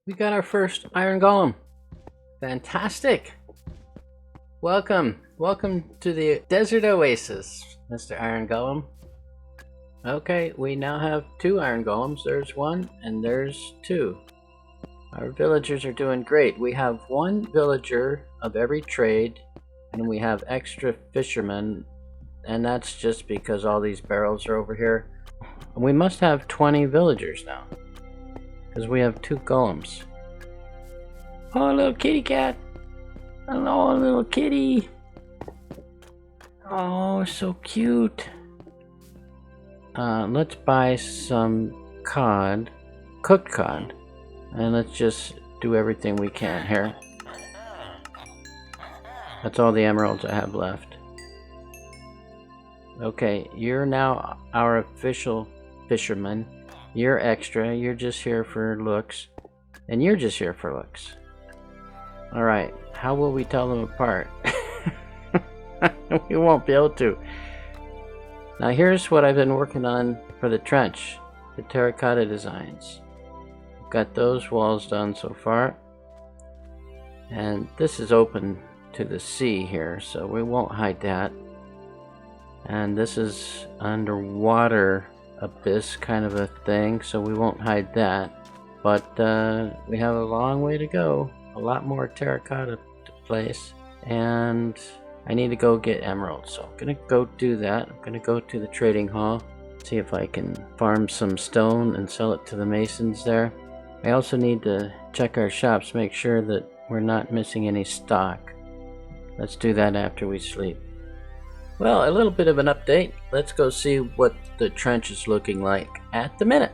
We got our first iron golem. Fantastic. Welcome to the desert oasis, Mr. Iron Golem. Okay, we now have 2 iron golems. There's 1 and there's 2. Our villagers are doing great. We have 1 villager of every trade, and we have extra fishermen, and that's just because all these barrels are over here. And we must have 20 villagers now, because we have 2 golems. Oh, little kitty cat. Hello, little kitty. Oh, so cute. Let's buy some cod, cooked cod, and let's just do everything we can here. That's all the emeralds I have left. Okay, you're now our official fisherman. You're extra, you're just here for looks, and you're just here for looks. Alright, how will we tell them apart? We won't be able to. Now here's what I've been working on for the trench, the terracotta designs. Got those walls done so far. And this is open to the sea here, so we won't hide that. And this is underwater abyss kind of a thing, so we won't hide that. But we have a long way to go. A lot more terracotta to place. And I need to go get emeralds, so I'm gonna go do that. I'm gonna go to the trading hall, see if I can farm some stone and sell it to the masons there. I also need to check our shops, make sure that we're not missing any stock. Let's do that after we sleep. Well, a little bit of an update. Let's go see what the trench is looking like at the minute.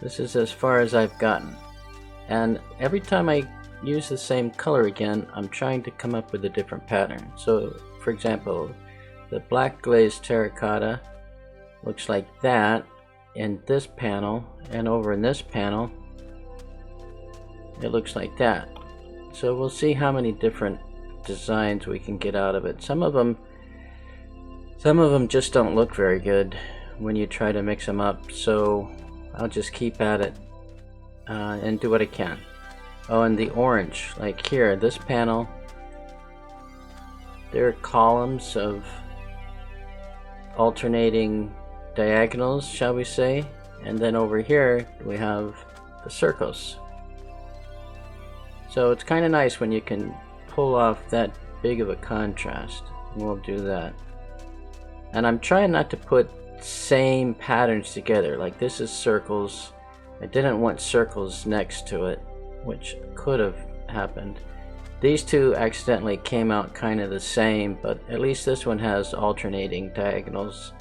This is as far as I've gotten, and every time I use the same color again, I'm trying to come up with a different pattern. So for example, the black glazed terracotta looks like that in this panel, and over in this panel it looks like that. So we'll see how many different designs we can get out of it. Some of them just don't look very good when you try to mix them up, so I'll just keep at it and do what I can. Oh, and the orange, like here, this panel, there are columns of alternating diagonals, shall we say, and then over here we have the circles. So it's kind of nice when you can pull off that big of a contrast. We'll do that. And I'm trying not to put same patterns together, like this is circles. I didn't want circles next to it, which could have happened. These two accidentally came out kind of the same, but at least this one has alternating diagonals.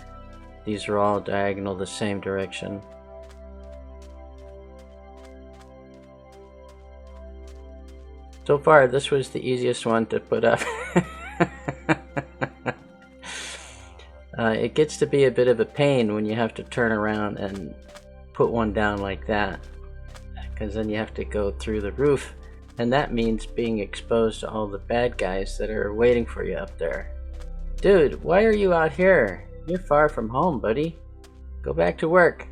These are all diagonal the same direction. So far this was the easiest one to put up. It gets to be a bit of a pain when you have to turn around and put one down like that, because then you have to go through the roof, and that means being exposed to all the bad guys that are waiting for you up there. Dude, why are you out here? You're far from home, buddy. Go back to work.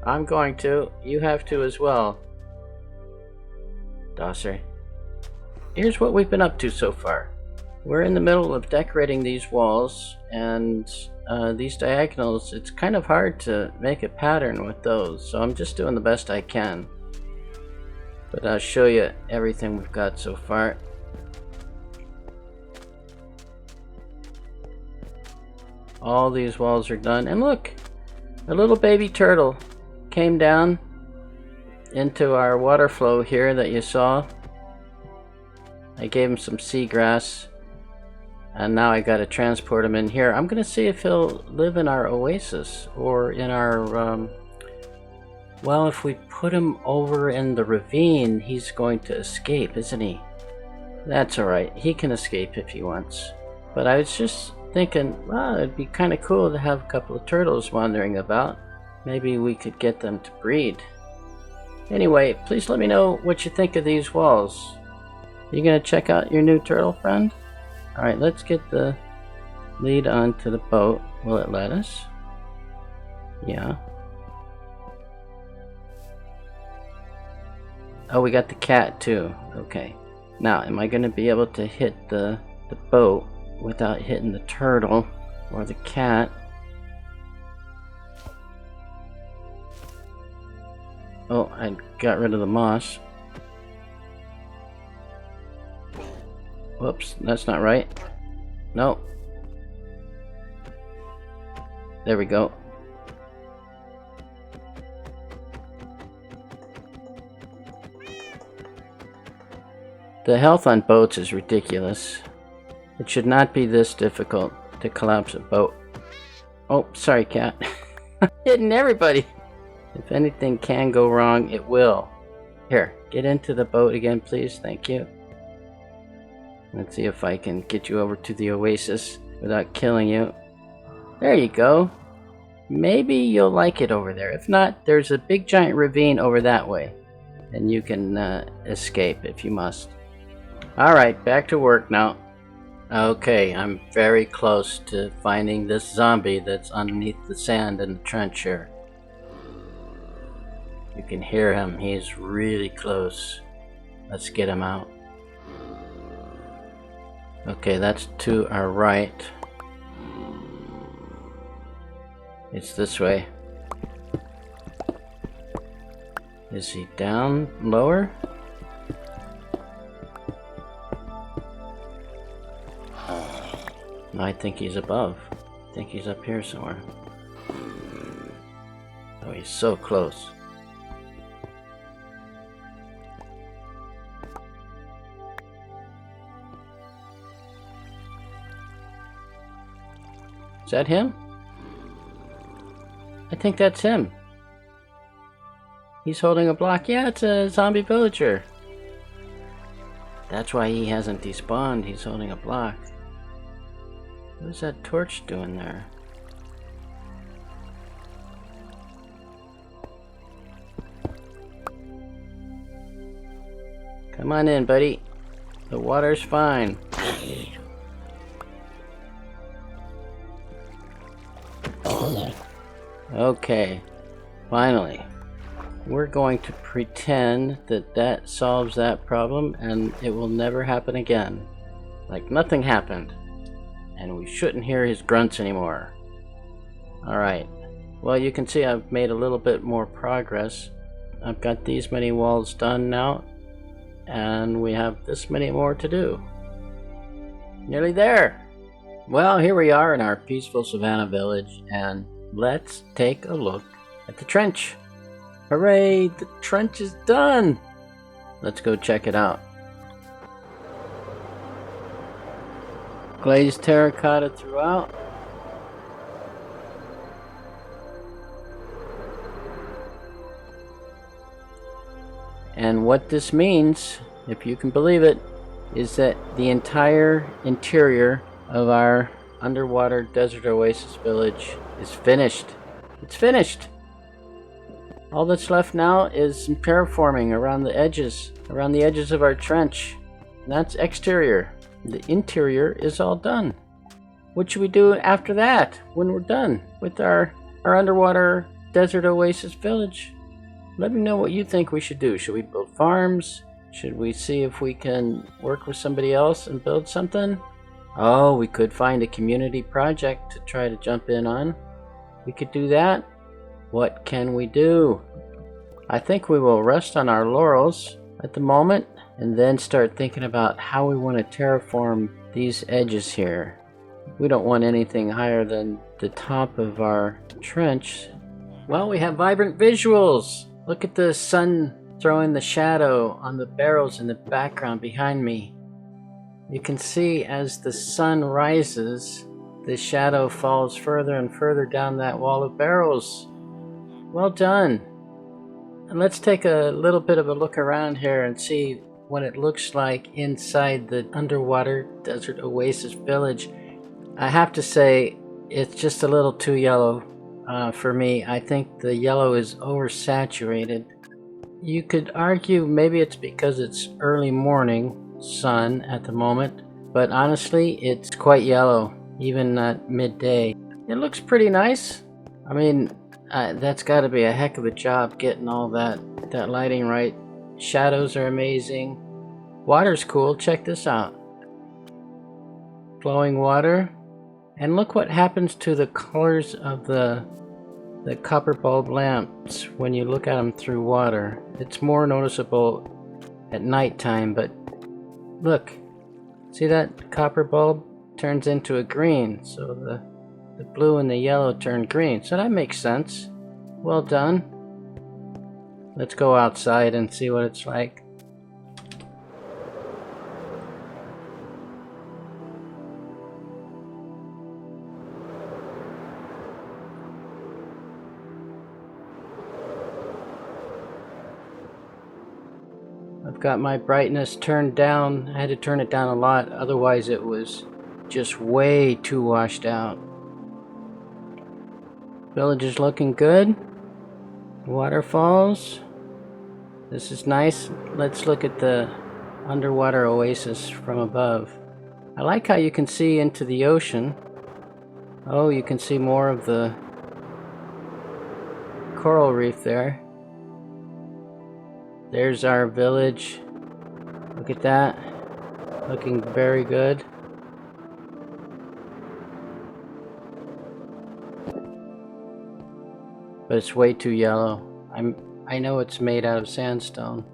I'm going to. You have to as well. Dosser. Here's what we've been up to so far. We're in the middle of decorating these walls, and these diagonals, it's kind of hard to make a pattern with those, so I'm just doing the best I can. But I'll show you everything we've got so far. All these walls are done, and look! A little baby turtle came down into our water flow here that you saw. I gave him some seagrass, and now I gotta transport him in here. I'm gonna see if he'll live in our oasis or in our well, if we put him over in the ravine, he's going to escape, isn't he? That's alright, he can escape if he wants. But I was just thinking, well, it'd be kind of cool to have a couple of turtles wandering about. Maybe we could get them to breed. Anyway, please let me know what you think of these walls. You gonna check out your new turtle friend? Alright, let's get the lead onto the boat. Will it let us? Yeah. Oh, we got the cat too. Okay. Now, am I gonna be able to hit the boat without hitting the turtle or the cat? Oh, I got rid of the moss. Whoops, that's not right. No. There we go. The health on boats is ridiculous. It should not be this difficult to collapse a boat. Oh, sorry, cat. Hitting everybody. If anything can go wrong, it will. Here, get into the boat again, please. Thank you. Let's see if I can get you over to the oasis without killing you. There you go. Maybe you'll like it over there. If not, there's a big giant ravine over that way. And you can escape if you must. Alright, back to work now. Okay, I'm very close to finding this zombie that's underneath the sand in the trench here. You can hear him, he's really close. Let's get him out. Okay, that's to our right. It's this way. Is he down lower? No, I think he's above. I think he's up here somewhere. Oh, he's so close. Is that him? I think that's him. He's holding a block. Yeah, it's a zombie villager. That's why he hasn't despawned. He's holding a block. What is that torch doing there? Come on in, buddy. The water's fine. Okay, finally. We're going to pretend that that solves that problem and it will never happen again. Like nothing happened. And we shouldn't hear his grunts anymore. Alright. Well, you can see I've made a little bit more progress. I've got these many walls done now. And we have this many more to do. Nearly there! Well, here we are in our peaceful savannah village, and let's take a look at the trench. Hooray! The trench is done! Let's go check it out. Glazed terracotta throughout. And what this means, if you can believe it, is that the entire interior of our underwater desert oasis village is finished. It's finished! All that's left now is some terraforming around the edges of our trench. And that's exterior. The interior is all done. What should we do after that, when we're done with our underwater desert oasis village? Let me know what you think we should do. Should we build farms? Should we see if we can work with somebody else and build something? Oh, we could find a community project to try to jump in on. We could do that. What can we do? I think we will rest on our laurels at the moment and then start thinking about how we want to terraform these edges here. We don't want anything higher than the top of our trench. Well, we have vibrant visuals. Look at the sun throwing the shadow on the barrels in the background behind me. You can see as the sun rises, the shadow falls further and further down that wall of barrels. Well done. And let's take a little bit of a look around here and see what it looks like inside the underwater desert oasis village. I have to say, it's just a little too yellow. for me. I think the yellow is oversaturated. You could argue maybe it's because it's early morning sun at the moment, but honestly, it's quite yellow, even at midday. It looks pretty nice. I mean, that's got to be a heck of a job getting all that lighting right. Shadows are amazing. Water's cool. Check this out. Flowing water. And look what happens to the colors of the copper bulb lamps when you look at them through water. It's more noticeable at nighttime, but look. See that copper bulb turns into a green, so the blue and the yellow turn green. So that makes sense. Well done. Let's go outside and see what it's like. I've got my brightness turned down. I had to turn it down a lot, otherwise it was just way too washed out. Village is looking good. Waterfalls. This is nice. Let's look at the underwater oasis from above. I like how you can see into the ocean. Oh, you can see more of the coral reef there. There's our village. Look at that. Looking very good. But it's way too yellow. I know it's made out of sandstone,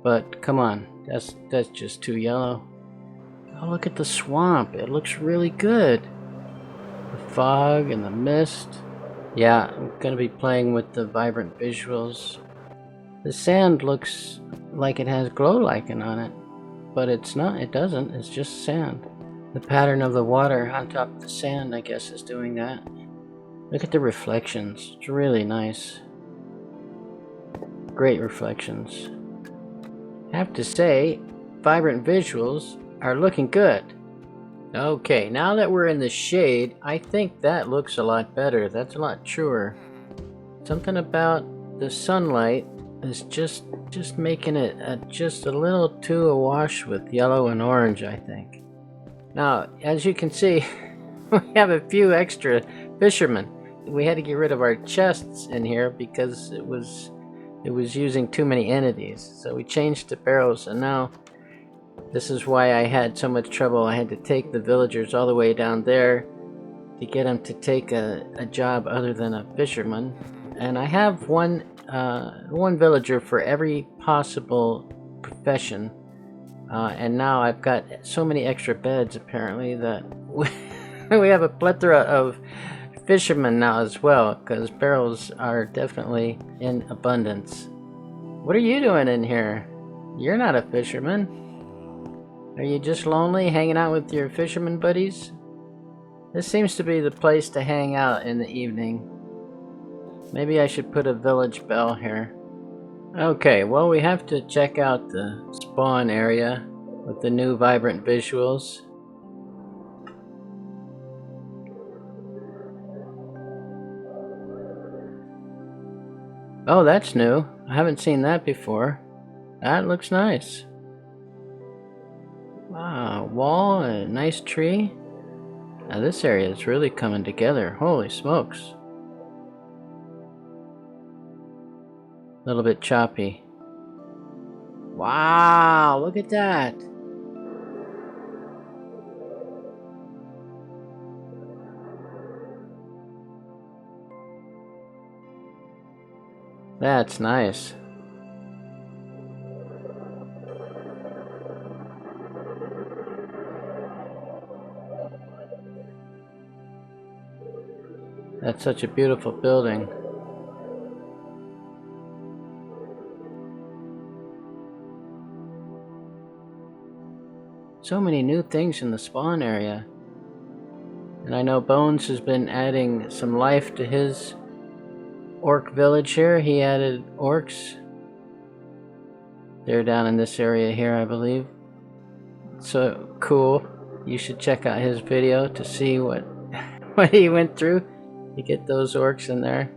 but come on, that's just too yellow. Oh, look at the swamp. It looks really good. The fog and the mist. Yeah, I'm gonna be playing with the vibrant visuals. The sand looks like it has glow lichen on it, but it's not. It doesn't. It's just sand. The pattern of the water on top of the sand, I guess, is doing that. Look at the reflections. It's really nice. Great reflections. I have to say, vibrant visuals are looking good. Okay, now that we're in the shade, I think that looks a lot better. That's a lot truer. Something about the sunlight is just making it just a little too awash with yellow and orange, I think. Now, as you can see, we have a few extra fishermen. We had to get rid of our chests in here because it was using too many entities. So we changed to barrels, and now this is why I had so much trouble. I had to take the villagers all the way down there to get them to take a job other than a fisherman. And I have one villager for every possible profession. And now I've got so many extra beds apparently that we have a plethora of fishermen now as well, because barrels are definitely in abundance. What are you doing in here? You're not a fisherman. Are you just lonely hanging out with your fisherman buddies? This seems to be the place to hang out in the evening. Maybe I should put a village bell here. Okay, well, we have to check out the spawn area with the new vibrant visuals. Oh, that's new. I haven't seen that before. That looks nice. Wow, wall, a nice tree. Now this area is really coming together. Holy smokes. A little bit choppy. Wow, look at that. That's nice. That's such a beautiful building. So many new things in the spawn area. And I know Bones has been adding some life to his orc village here. He added orcs. They're down in this area here, I believe. So cool. You should check out his video to see what he went through. You get those orcs in there.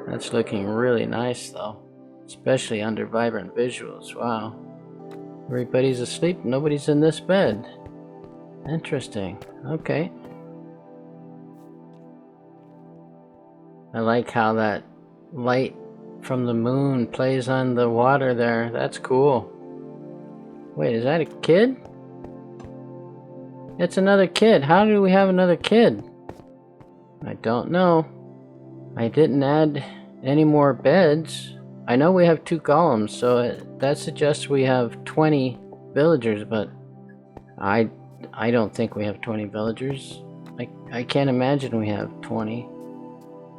That's looking really nice though, especially under vibrant visuals. Wow. Everybody's asleep. Nobody's in this bed. Interesting. Okay. I like how that light from the moon plays on the water there. That's cool. Wait, is that a kid? It's another kid. How do we have another kid? I don't know. I didn't add any more beds. I know we have 2 golems, so that suggests we have 20 villagers, but I don't think we have 20 villagers. I can't imagine we have 20.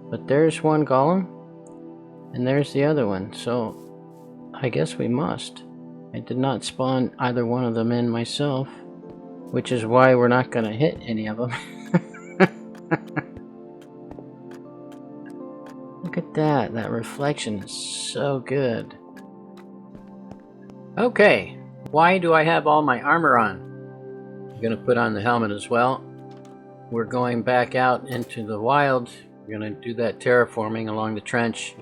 But there's 1 golem, and there's the other one, so I guess we must. I did not spawn either one of them in myself, which is why we're not going to hit any of them. Look at that. That reflection is so good. Okay, why do I have all my armor on? I'm going to put on the helmet as well. We're going back out into the wild. We're going to do that terraforming along the trench.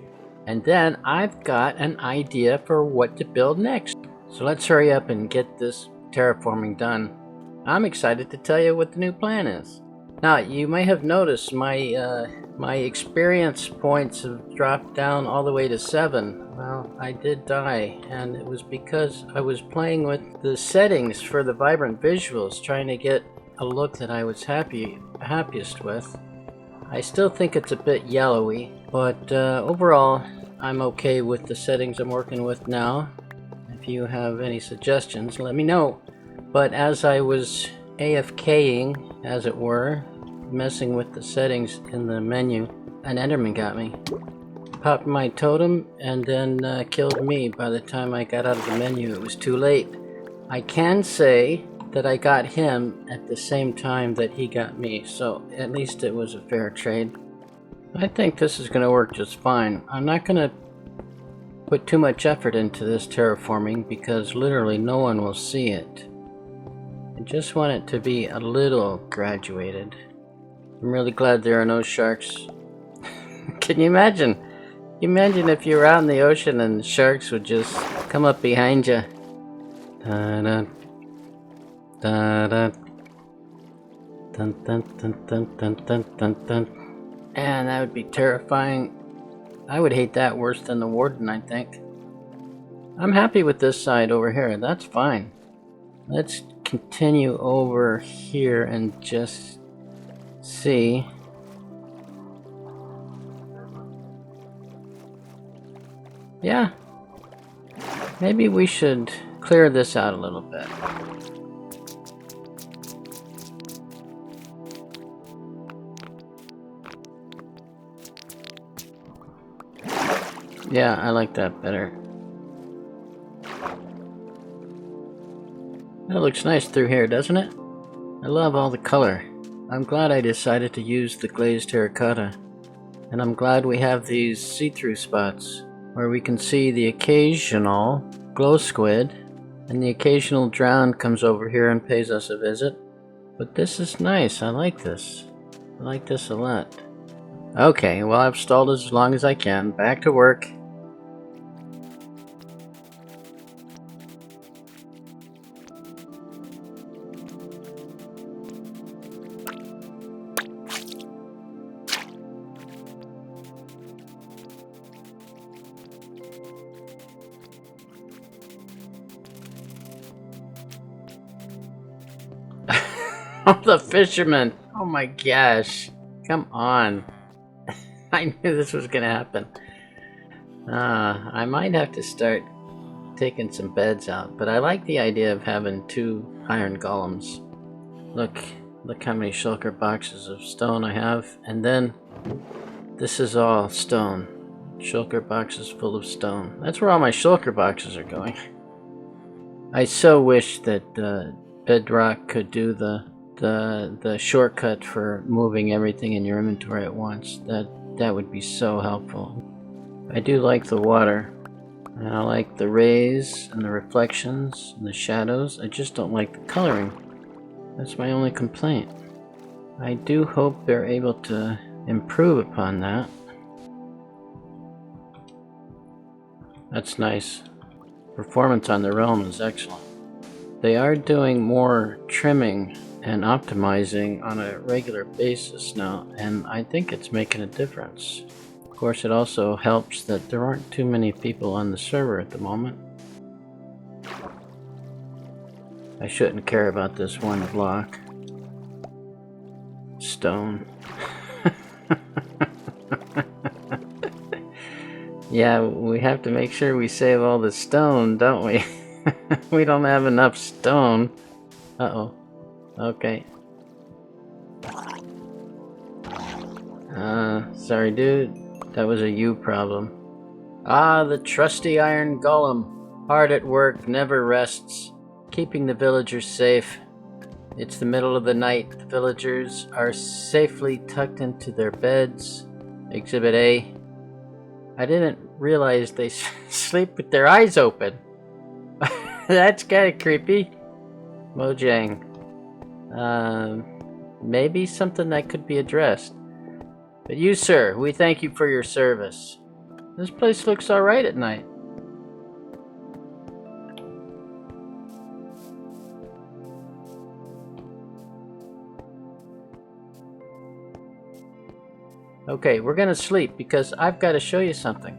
And then I've got an idea for what to build next. So let's hurry up and get this terraforming done. I'm excited to tell you what the new plan is. Now, you may have noticed my experience points have dropped down all the way to 7. Well, I did die, and it was because I was playing with the settings for the vibrant visuals, trying to get a look that I was happiest with. I still think it's a bit yellowy, but overall, I'm okay with the settings I'm working with now. If you have any suggestions, let me know. But as I was AFKing, as it were, messing with the settings in the menu, an Enderman got me. Popped my totem and then killed me. By the time I got out of the menu, it was too late. I can say that I got him at the same time that he got me, so at least it was a fair trade. I think this is going to work just fine. I'm not going to put too much effort into this terraforming because literally no one will see it. I just want it to be a little graduated. I'm really glad there are no sharks. Can you imagine? Imagine if you were out in the ocean and the sharks would just come up behind you. Da-da, da-da, dun dun dun dun dun dun dun dun. And that would be terrifying. I would hate that worse than the warden, I think. I'm happy with this side over here. That's fine. Let's continue over here and just see. Yeah. Maybe we should clear this out a little bit. Yeah, I like that better. That looks nice through here, doesn't it? I love all the color. I'm glad I decided to use the glazed terracotta. And I'm glad we have these see-through spots where we can see the occasional glow squid and the occasional drown comes over here and pays us a visit. But this is nice. I like this. I like this a lot. Okay, well, I've stalled as long as I can. Back to work. Oh, the fisherman! Oh my gosh! Come on! I knew this was gonna happen. I might have to start taking some beds out, but I like the idea of having 2 iron golems. Look how many shulker boxes of stone I have, and then this is all stone. Shulker boxes full of stone. That's where all my shulker boxes are going. I so wish that Bedrock could do the shortcut for moving everything in your inventory at once. That would be so helpful. I do like the water, and I like the rays and the reflections and the shadows. I just don't like the coloring. That's my only complaint. I do hope they're able to improve upon that. That's nice. Performance on the realm is excellent. They are doing more trimming and optimizing on a regular basis now, and I think it's making a difference. Of course, it also helps that there aren't too many people on the server at the moment. I shouldn't care about this one block. Stone. Yeah, we have to make sure we save all the stone, don't we? We don't have enough stone. Uh-oh. Okay. Sorry dude. That was a you problem. Ah, the trusty iron golem. Hard at work, never rests. Keeping the villagers safe. It's the middle of the night. The villagers are safely tucked into their beds. Exhibit A. I didn't realize they sleep with their eyes open. That's kind of creepy. Mojang. Maybe something that could be addressed. But you, sir, we thank you for your service. This place looks alright at night. Okay, we're gonna sleep because I've got to show you something.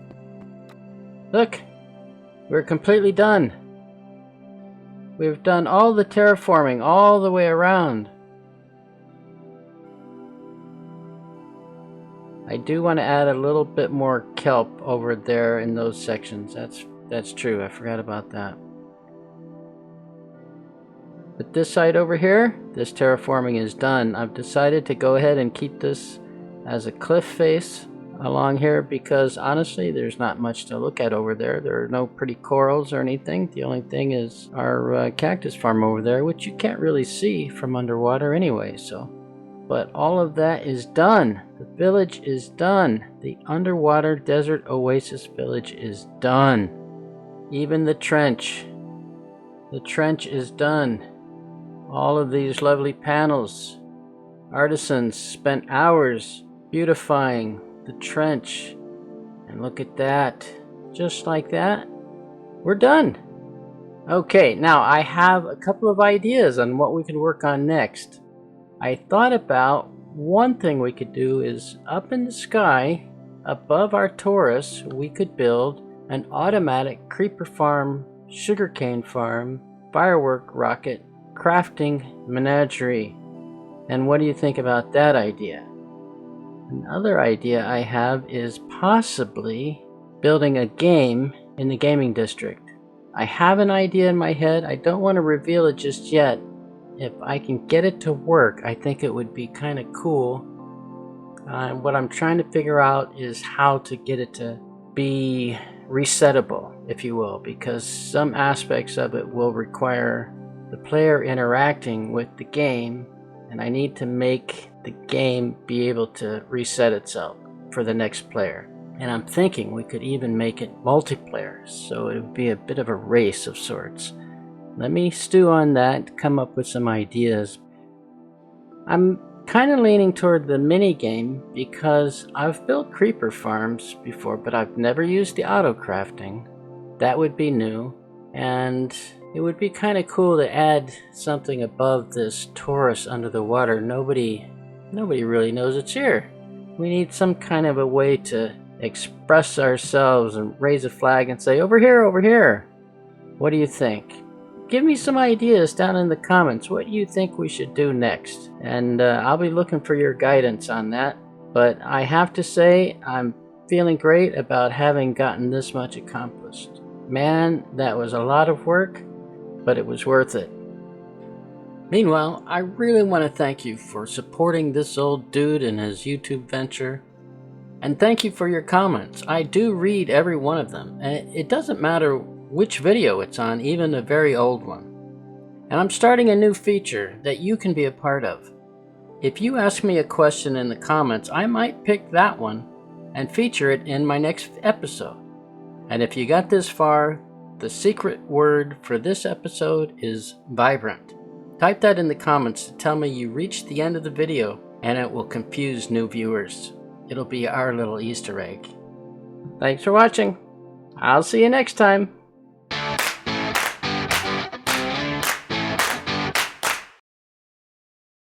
Look, we're completely done. We've done all the terraforming all the way around. I do want to add a little bit more kelp over there in those sections. That's true. I forgot about that. But this side over here, this terraforming is done. I've decided to go ahead and keep this as a cliff face along here because honestly there's not much to look at over there. There are no pretty corals or anything. The only thing is our cactus farm over there, which you can't really see from underwater anyway. But all of that is done. The village is done. The underwater desert oasis village is done. Even the trench. The trench is done. All of these lovely panels. Artisans spent hours beautifying the trench. And look at that. Just like that. We're done. Okay, now I have a couple of ideas on what we can work on next. I thought about one thing we could do is up in the sky, above our Taurus, we could build an automatic creeper farm, sugarcane farm, firework rocket, crafting menagerie. And what do you think about that idea? Another idea I have is possibly building a game in the gaming district. I have an idea in my head. I don't want to reveal it just yet. If I can get it to work, I think it would be kind of cool. What I'm trying to figure out is how to get it to be resettable, if you will, because some aspects of it will require the player interacting with the game, and I need to make the game be able to reset itself for the next player. And I'm thinking we could even make it multiplayer, so it would be a bit of a race of sorts. Let me stew on that, come up with some ideas. I'm kind of leaning toward the mini game because I've built creeper farms before, but I've never used the auto crafting. That would be new, and it would be kind of cool to add something above this Taurus under the water. Nobody really knows it's here. We need some kind of a way to express ourselves and raise a flag and say, over here, over here. What do you think? Give me some ideas down in the comments. What do you think we should do next? And I'll be looking for your guidance on that. But I have to say, I'm feeling great about having gotten this much accomplished. Man, that was a lot of work, but it was worth it. Meanwhile, I really want to thank you for supporting this old dude in his YouTube venture. And thank you for your comments. I do read every one of them. And it doesn't matter which video it's on, even a very old one. And I'm starting a new feature that you can be a part of. If you ask me a question in the comments, I might pick that one and feature it in my next episode. And if you got this far, the secret word for this episode is vibrant. Type that in the comments to tell me you reached the end of the video, and it will confuse new viewers. it'll be our little Easter egg. Thanks for watching. I'll see you next time.